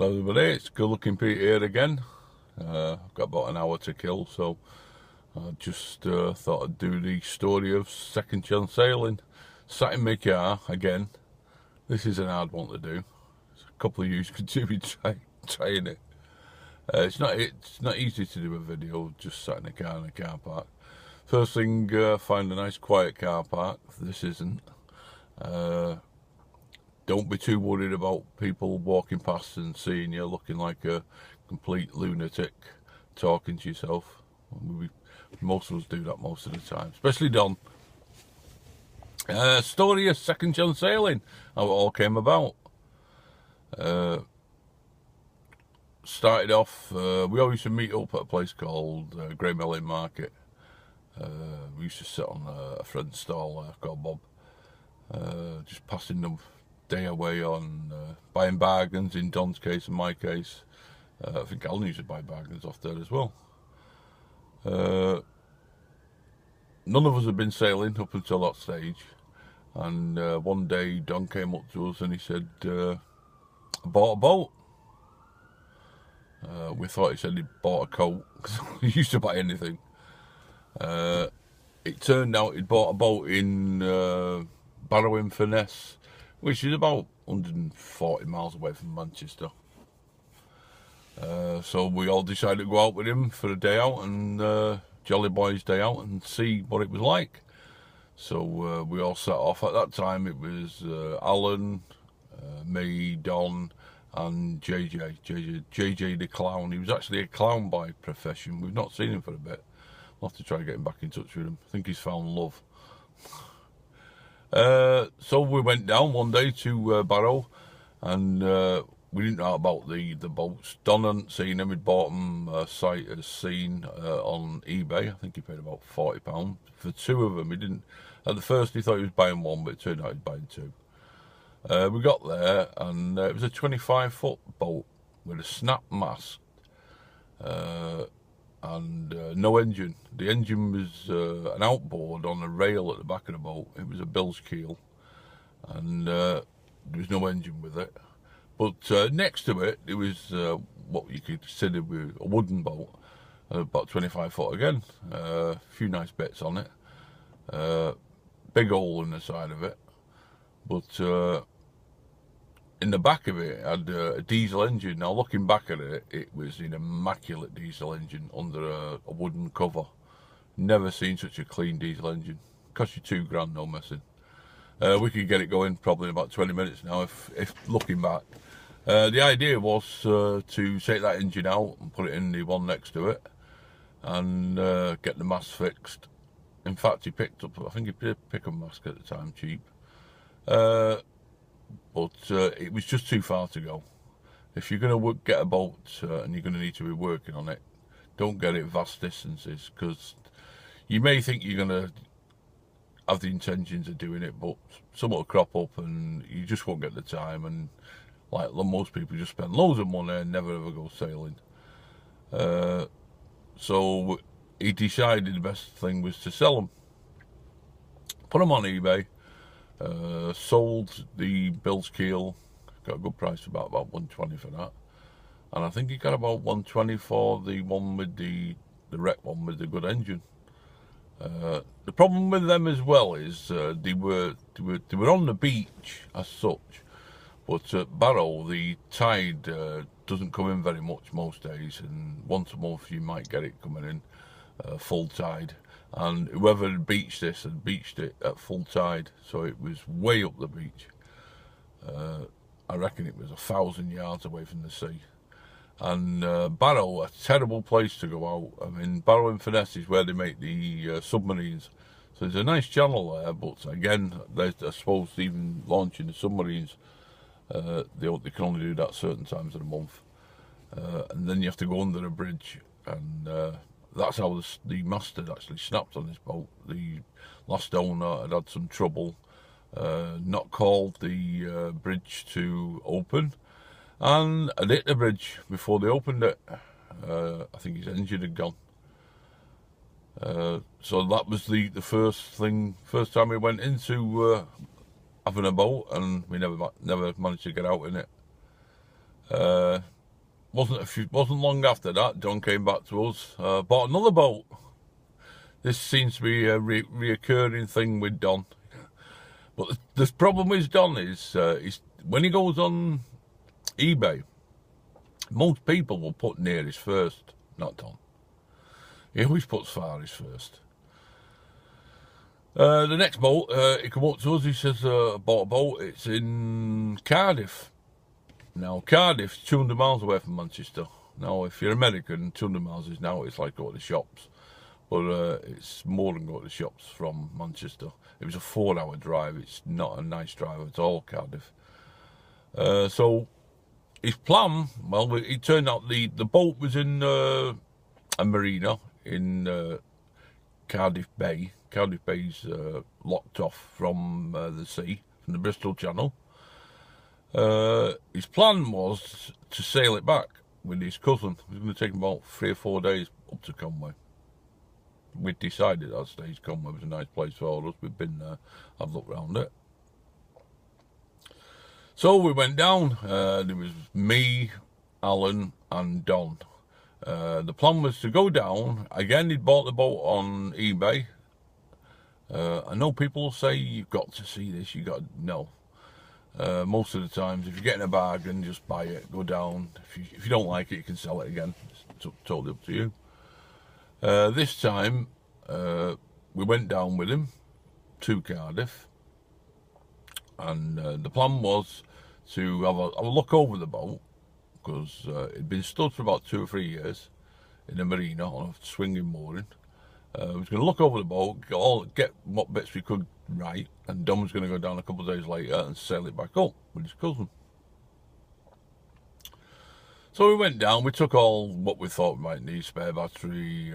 Hello everybody, it's Good Looking Pete here again. I've got about an hour to kill, so I just thought I'd do the story of second chance sailing. Sat in my car again. This is an hard one to do. There's a couple of you could do me trying it. It's not easy to do a video just sat in a car in a car park. First thing, find a nice quiet car park. This isn't. Don't be too worried about people walking past and seeing you looking like a complete lunatic talking to yourself. Most of us do that most of the time, especially Don. Story of second chance sailing, how it all came about. Started off, we always used to meet up at a place called Grey Melon Market. We used to sit on a friend's stall called Bob, just passing them day away on buying bargains, in Don's case and my case. I think Alan used to buy bargains off there as well. None of us had been sailing up until that stage, and one day Don came up to us and he said, I bought a boat. We thought he said he bought a coat, because he used to buy anything. It turned out he'd bought a boat in Barrow in Finesse, which is about 140 miles away from Manchester. So we all decided to go out with him for a day out, and Jolly Boys day out, and see what it was like. So we all set off. At that time it was Alan, me, Don and JJ the clown. He was actually a clown by profession. We've not seen him for a bit. We'll have to try and get him back in touch with him. I think he's found love. So we went down one day to Barrow, and we didn't know about the boats. Don hadn't seen them. He'd bought them sight as seen on eBay. I think he paid about £40 for two of them. He didn't. At the first he thought he was buying one, but it turned out he was buying two. We got there, and it was a 25-foot boat with a snap mast and no engine. The engine was an outboard on a rail at the back of the boat. It was a bilge keel, and there was no engine with it. But next to it, it was what you could consider a wooden boat, about 25 foot again. A few nice bits on it. Big hole in the side of it. But in the back of it, it had a diesel engine. Now, looking back at it, it was an immaculate diesel engine under a wooden cover. Never seen such a clean diesel engine. Cost you £2 no messing. We could get it going probably in about 20 minutes now, if looking back. The idea was to take that engine out and put it in the one next to it, and get the mast fixed. In fact, he picked up, I think he did pick up a mast at the time, cheap. But it was just too far to go. If you're going to get a boat and you're going to need to be working on it, don't get it vast distances, because you may think you're going to have the intentions of doing it, but something will crop up and you just won't get the time, and like most people just spend loads of money and never ever go sailing. So he decided the best thing was to sell them. Put them on eBay. Sold the bilge keel, got a good price for about 120 for that, and I think he got about 120 for the one with the wreck one with the good engine. The problem with them as well is they were on the beach as such, but at Barrow the tide doesn't come in very much most days, and once a month you might get it coming in full tide. And whoever had beached this had beached it at full tide, so it was way up the beach. I reckon it was 1,000 yards away from the sea. And Barrow, a terrible place to go out. I mean, Barrow in Finesse is where they make the submarines. So there's a nice channel there, but again, I suppose even launching the submarines, they can only do that certain times of the month. And then you have to go under a bridge, and that's how the mast had actually snapped on this boat. The last owner had some trouble, not called the bridge to open, and had hit the bridge before they opened it. I think his engine had gone. So that was the first time we went into having a boat, and we never managed to get out in it. Wasn't long after that, Don came back to us, bought another boat. This seems to be a reoccurring thing with Don. But the problem with Don is when he goes on eBay, most people will put nearest first, not Don. He always puts farthest first. The next boat, he came up to us, he says, I bought a boat, it's in Cardiff. Now, Cardiff's 200 miles away from Manchester. Now, if you're American, 200 miles is now, it's like go to the shops. But it's more than go to the shops from Manchester. It was a 4-hour drive. It's not a nice drive at all, Cardiff. So, his plan, well, it turned out the boat was in a marina in Cardiff Bay. Cardiff Bay's locked off from the sea, from the Bristol Channel. His plan was to sail it back with his cousin. It was going to take him about 3 or 4 days up to Conway. We decided that stage Conway was a nice place for us. We've been there, I've looked around it. So we went down. There was me, Alan and Don. The plan was to go down. Again, he'd bought the boat on eBay. I know people say you've got to see this, you got to know. Most of the times, if you're getting a bargain, just buy it, go down. If you don't like it, you can sell it again. It's totally up to you. This time, we went down with him to Cardiff, and the plan was to have a look over the boat, because it'd been stood for about 2 or 3 years in a marina on a swinging mooring. We was going to look over the boat, get what bits we could right, and Dom was going to go down a couple of days later and sail it back up with his cousin. So we went down, we took all what we thought we might need, spare battery,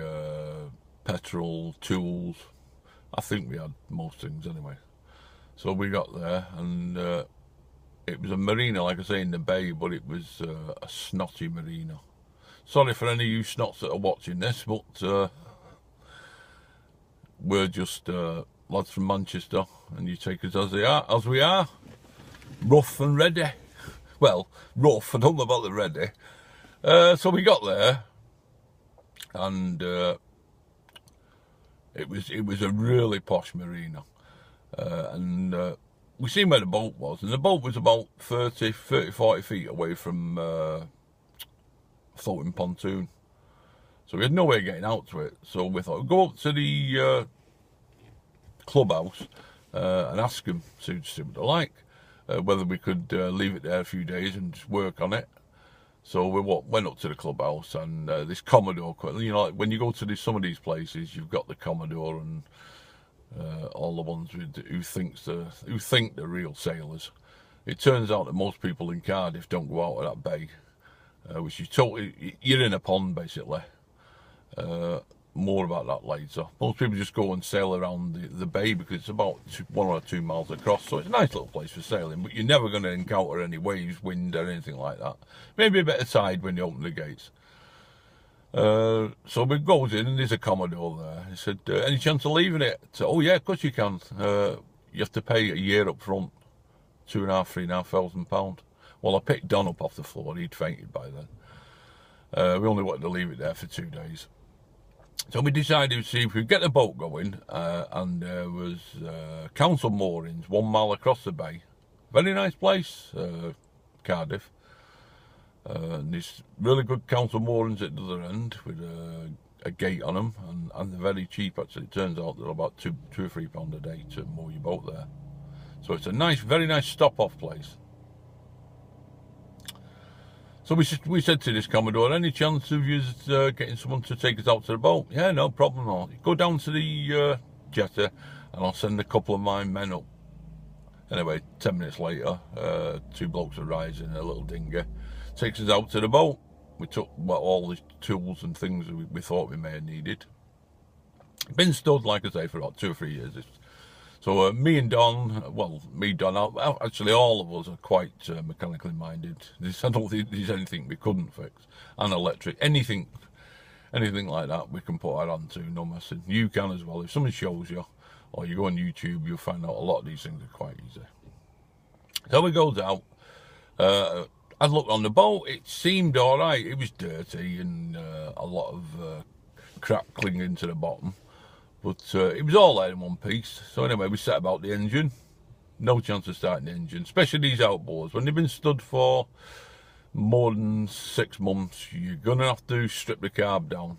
petrol, tools. I think we had most things anyway. So we got there, and it was a marina, like I say, in the bay, but it was a snotty marina. Sorry for any of you snots that are watching this, but we're just lads from Manchester, and you take us as we are, rough and ready. Well, rough, I don't know about the ready. So we got there, and it was a really posh marina, and we seen where the boat was, and the boat was about 30, 40 feet away from floating pontoon. So we had no way of getting out to it. So we thought we'd go up to the clubhouse and ask them to see what they like, whether we could leave it there a few days and just work on it. So we went up to the clubhouse, and this Commodore, you know, like when you go to some of these places, you've got the Commodore and all the ones who think they're real sailors. It turns out that most people in Cardiff don't go out of that bay, which is totally, you're in a pond basically. More about that later. Most people just go and sail around the bay because it's about 1 or 2 miles across, so it's a nice little place for sailing, but you're never going to encounter any waves, wind or anything like that. Maybe a bit of tide when you open the gates. So we goes in, and there's a Commodore there. He said, any chance of leaving it? So, oh yeah, of course you can. You have to pay a year up front, £2,500, £3,500. Well, I picked Don up off the floor, he'd fainted by then. We only wanted to leave it there for 2 days. So we decided to see if we could get the boat going, and there was council moorings 1 mile across the bay. Very nice place, Cardiff. And there's really good council moorings at the other end with a gate on them, and they're very cheap actually. It turns out they're about £2 or £3 a day to moor your boat there. So it's a nice, very nice stop-off place. So we said to this Commodore, any chance of you getting someone to take us out to the boat? Yeah, no problem. I'll go down to the jetty, and I'll send a couple of my men up. Anyway, 10 minutes later, 2 blokes arrives in a little dinghy, takes us out to the boat. We took all the tools and things we thought we may have needed. Been stood, like I say, for about 2 or 3 years. So me and Don, well, actually all of us are quite mechanically minded. I don't think there's anything we couldn't fix. And electric, anything like that we can put our hand to, no messing. You can as well. If someone shows you, or you go on YouTube, you'll find out a lot of these things are quite easy. So we goes out. I looked on the boat, it seemed alright. It was dirty and a lot of crap clinging to the bottom. But it was all there in one piece. So anyway, we set about the engine. No chance of starting the engine, especially these outboards. When they've been stood for more than 6 months, you're going to have to strip the carb down.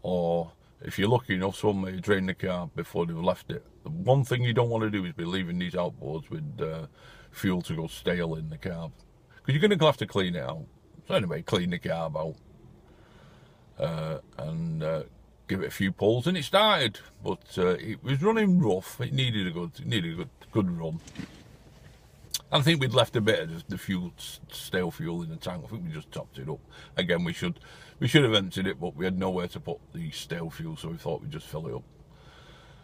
Or if you're lucky enough, someone may drain the carb before they've left it. The one thing you don't want to do is be leaving these outboards with fuel to go stale in the carb. Because you're going to have to clean it out. So anyway, clean the carb out. And give it a few pulls, and it started. But it was running rough. It needed a good run. And I think we'd left a bit of the fuel, stale fuel in the tank. I think we just topped it up. Again, we should have emptied it, but we had nowhere to put the stale fuel, so we thought we'd just fill it up.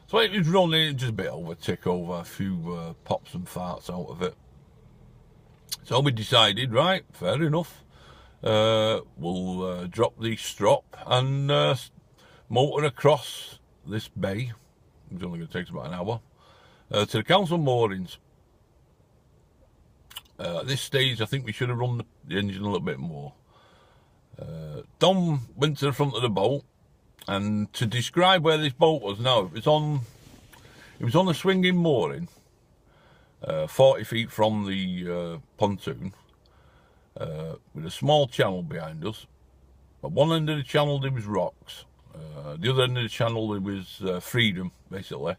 So it was running, just a bit over, tick over, a few pops and farts out of it. So we decided, right, fair enough. We'll drop the strop and motor across this bay. It's only going to take us about an hour. To the council moorings. At this stage, I think we should have run the engine a little bit more. Dom went to the front of the boat, and to describe where this boat was now, it was on a swinging mooring, 40 feet from the pontoon, with a small channel behind us. At one end of the channel there was rocks. The other end of the channel there was freedom, basically.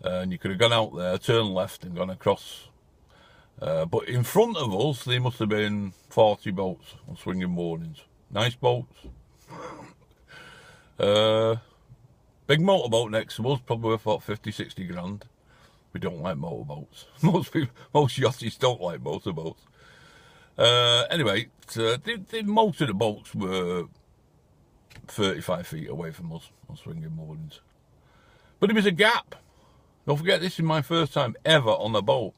And you could have gone out there, turned left and gone across. But in front of us, there must have been 40 boats on swinging moorings. Nice boats. Big motorboat next to us, probably worth about 50, 60 grand. We don't like motorboats. Most yachties don't like motorboats. Anyway, most of the boats were 35 feet away from us on swinging moorings. But there was a gap. Don't forget, this is my first time ever on a boat.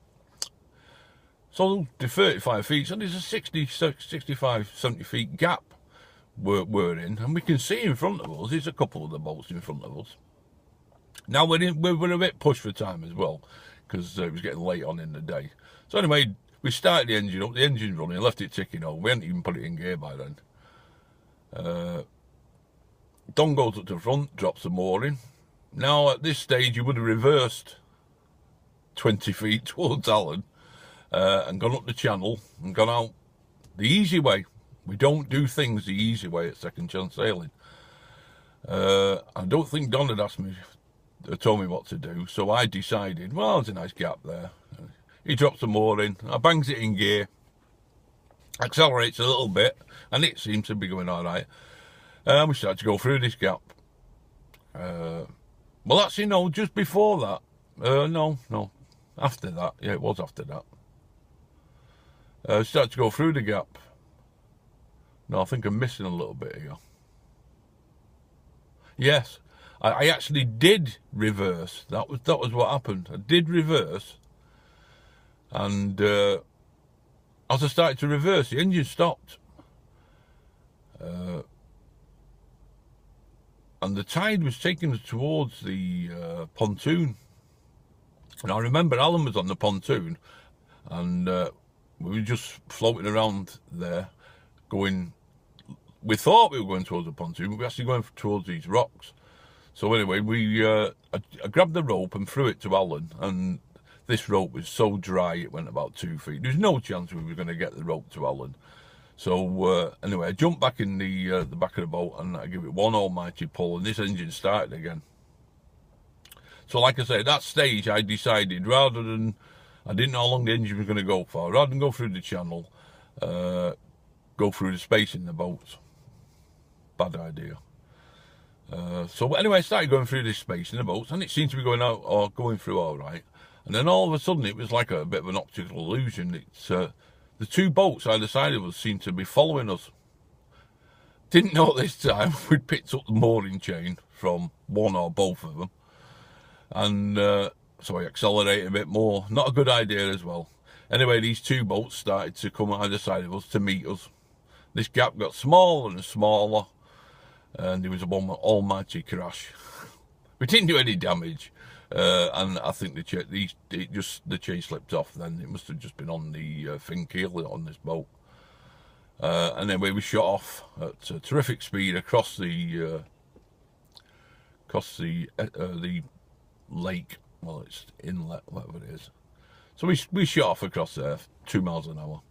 So the 35 feet, so there's a 60, 65, 70 feet gap we're in. And we can see in front of us, there's a couple of the boats in front of us. Now we're a bit pushed for time as well, because it was getting late on in the day. So anyway, we started the engine up, the engine's running, left it ticking over. We hadn't even put it in gear by then. Don goes up to the front, drops the mooring. Now at this stage you would have reversed 20 feet towards Alan and gone up the channel and gone out the easy way. We don't do things the easy way at second chance sailing. I don't think Don had told me what to do, so I decided, well, there's a nice gap there. He drops the mooring, I bangs it in gear, accelerates a little bit, and it seems to be going all right. And we start to go through this gap. Well, actually, no, just before that. No, after that. Yeah, it was after that. Start to go through the gap. No, I think I'm missing a little bit here. Yes, I actually did reverse. That was what happened. I did reverse, and as I started to reverse, the engine stopped. And the tide was taking us towards the pontoon. And I remember Alan was on the pontoon, and we were just floating around there, going. We thought we were going towards the pontoon, but we were actually going towards these rocks. So anyway, I grabbed the rope and threw it to Alan, and this rope was so dry it went about 2 feet. There's no chance we were going to get the rope to Alan. So anyway, I jumped back in the back of the boat and I give it one almighty pull, and this engine started again. So like I say, at that stage I decided, rather than, I didn't know how long the engine was going to go for, rather than go through the channel, go through the space in the boats. Bad idea. So anyway, I started going through this space in the boats, and it seemed to be going out or going through all right. And then all of a sudden, it was like a bit of an optical illusion. It's the two boats either side of us seemed to be following us. Didn't know at this time we'd picked up the mooring chain from one or both of them, and so I accelerated a bit more. Not a good idea as well. Anyway, these two boats started to come either side of us to meet us. This gap got smaller and smaller, and there was a almighty crash. We didn't do any damage, and I think the chain slipped off. Then it must have just been on the fin keel on this boat. And then we were shot off at a terrific speed across the lake. Well, it's inlet, whatever it is. So we shot off across there, 2 miles an hour.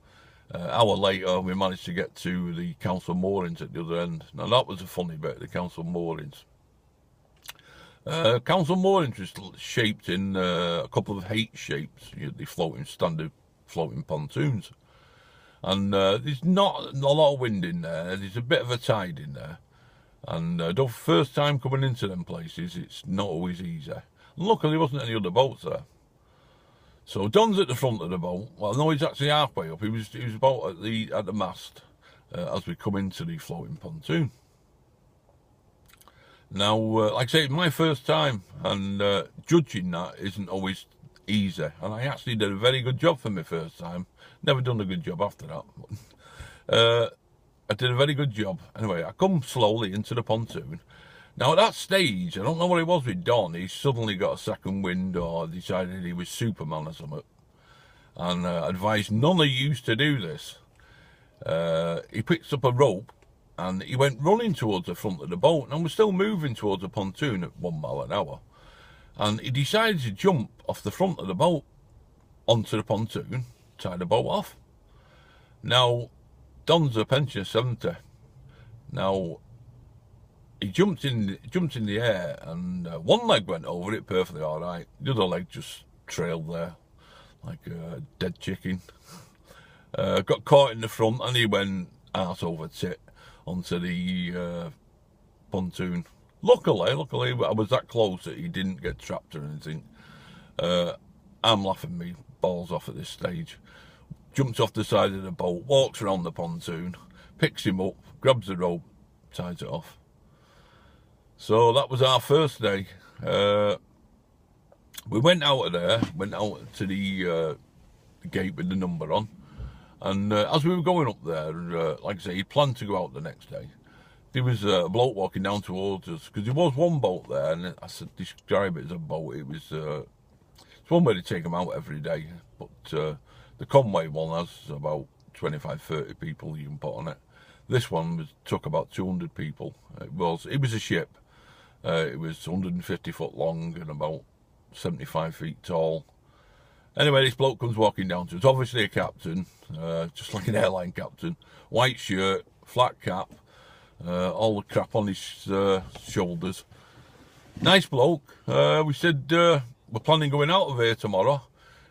Hour later, we managed to get to the council moorings at the other end. Now that was a funny bit, the council moorings. Council moorings was shaped in a couple of H shapes, the standard floating pontoons. And there's not a lot of wind in there, there's a bit of a tide in there. And the first time coming into them places, it's not always easy. And luckily, there wasn't any other boats there. So Don's at the front of the boat. Well, no, he's actually halfway up. He was about at the mast as we come into the floating pontoon. Now, like I say, it's my first time, and judging that isn't always easy. And I actually did a very good job for my first time. Never done a good job after that. I did a very good job. Anyway, I come slowly into the pontoon. Now, at that stage, I don't know what it was with Don. He suddenly got a second wind or decided he was Superman or something. And advised none of you to do this. He picked up a rope and he went running towards the front of the boat. And we're still moving towards the pontoon at 1 mile an hour. And he decided to jump off the front of the boat onto the pontoon, tie the boat off. Now, Don's a pensioner, 70. Now, he jumped in the air, and one leg went over it perfectly all right. The other leg just trailed there like a dead chicken. Got caught in the front, and he went arse over tit onto the pontoon. Luckily, I was that close that he didn't get trapped or anything. I'm laughing me balls off at this stage. Jumps off the side of the boat, walks around the pontoon, picks him up, grabs the rope, ties it off. So that was our first day. We went out of there, went out to the gate with the number on. And as we were going up there, like I say, he planned to go out the next day. There was a bloke walking down towards us, because there was one boat there, and I said, describe it as a boat. It was, it's one way to take them out every day, but the Conway one has about 25, 30 people you can put on it. This one took about 200 people. It was a ship. It was 150 foot long and about 75 feet tall. Anyway, this bloke comes walking down to us. Obviously a captain, just like an airline captain. White shirt, flat cap, all the crap on his shoulders. Nice bloke. We said, we're planning going out of here tomorrow.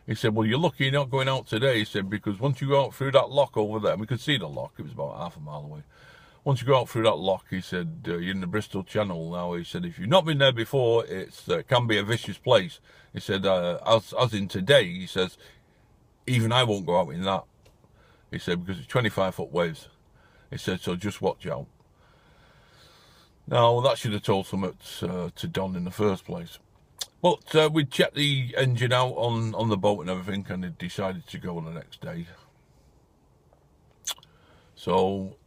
He said, well, you're lucky you're not going out today. He said, because once you go out through that lock over there, we could see the lock, it was about half a mile away. Once you go out through that lock, he said, you're in the Bristol Channel now. He said, if you've not been there before, it can be a vicious place. He said, as in today, he says, even I won't go out in that. He said, because it's 25 foot waves. He said, so just watch out. Now, that should have told something to Don in the first place. But we checked the engine out on the boat and everything, and it decided to go on the next day. So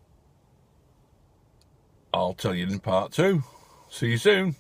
I'll tell you in part 2. See you soon.